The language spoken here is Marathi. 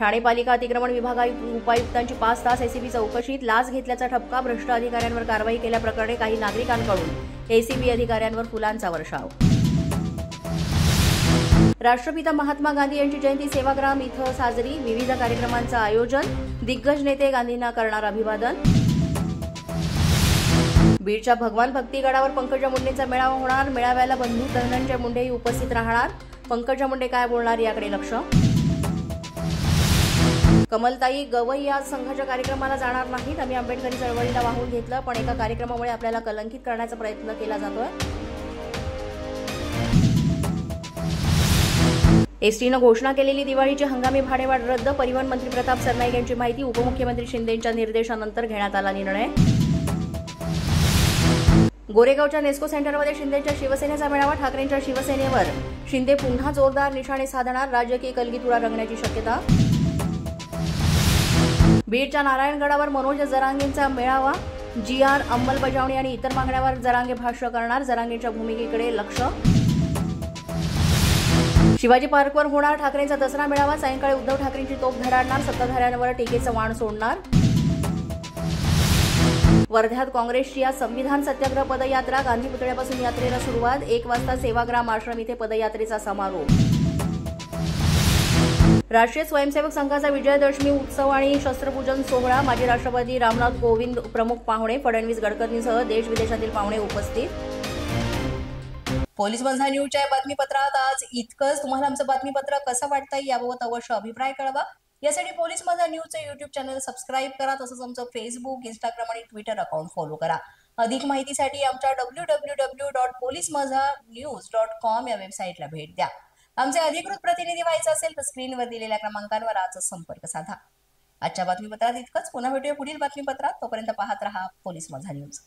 ठाणे पालिका अतिक्रमण विभाग उपायुक्तांची 5 तास एसीबी चौकशीत लाच घेतल्याचा ठपका. भ्रष्ट अधिकाऱ्यांवर कारवाई केल्याप्रकरणी काही नागरिकांकडून एसीबी अधिकाऱ्यांवर फुलांचा वर्षाव. राष्ट्रपिता महात्मा गांधी यांची जयंती सेवाग्राम इथं साजरी. विविध कार्यक्रमांचं आयोजन. दिग्गज नेते गांधींना करणार अभिवादन. बीडच्या भगवान भक्तीगडावर पंकजा मुंडेंचा मेळावा होणार. मेळाव्याला बंधू धनंजय मुंडेही उपस्थित राहणार. पंकजा मुंडे काय बोलणार याकडे लक्ष. कमलताई गवई आज संघाच्या कार्यक्रमाला जाणार नाहीत. आम्ही आंबेडकरी चळवळीला वाहून घेतलं, पण एका कार्यक्रमामुळे आपल्याला कलंकित करण्याचा प्रयत्न केला जातोय. एसटीनं घोषणा केलेली दिवाळीची हंगामी भाडेवाढ रद्द. परिवहन मंत्री प्रताप सरनाईक यांची माहिती. उपमुख्यमंत्री शिंदेंच्या निर्देशानंतर घेण्यात आला निर्णय. गोरेगावच्या नेस्को सेंटरमध्ये शिंदेच्या शिवसेनेचा मेळावा. ठाकरेंच्या शिवसेनेवर शिंदे पुन्हा जोरदार निशाणे साधणार. राजकीय कलगीतुरा रंगण्याची शक्यता. बीडच्या नारायणगडावर मनोज जरांगेंचा मेळावा. GR अंमलबजावणी आणि इतर मागण्यांवर जरांगे भाष्य करणार. जरांगेंच्या भूमिकेकडे लक्ष. शिवाजी पार्कवर होणार ठाकरेंचा दसरा मेळावा. सायंकाळी उद्धव ठाकरेंची तोफ धडाडणार. सत्ताधाऱ्यांवर टीकेचं वाण सोडणार. वर्ध्यात काँग्रेसची आज संविधान सत्याग्रह पदयात्रा. गांधी पुतळ्यापासून यात्रेला सुरुवात. 1 वाजता सेवाग्राम आश्रम इथे पदयात्रेचा समारोप. राष्ट्रीय स्वयंसेवक संघाचा विजयादशमी उत्सव आणि शस्त्रपूजन सोहळा. माजी राष्ट्रपती रामनाथ कोविंद प्रमुख पाहुणे. फडणवीस गडकरींसह देश विदेशातील पाहुणे उपस्थित. पोलीस माझा न्यूजच्या बातमीपत्रात आज इतकंच. तुम्हाला आमचं बातमीपत्र कसं वाटतंय याबाबत अवश्य अभिप्राय कळवा. यासाठी पोलीस माझा न्यूजचं YouTube चॅनल सबस्क्राईब करा. तसंच आमचं फेसबुक, इंस्टाग्राम आणि ट्विटर अकाउंट फॉलो करा. अधिक माहितीसाठी आमच्या www.policemazhanews.com या वेबसाईटला भेट द्या. आमचे अधिकृत प्रतिनिधी व्हायचं असेल तर स्क्रीनवर दिलेल्या क्रमांकांवर आजच संपर्क साधा. आजच्या बातमीपत्रात इतकंच. पुन्हा भेटूया पुढील बातमीपत्रात. तोपर्यंत पाहत रहा पोलीस माझा न्यूज.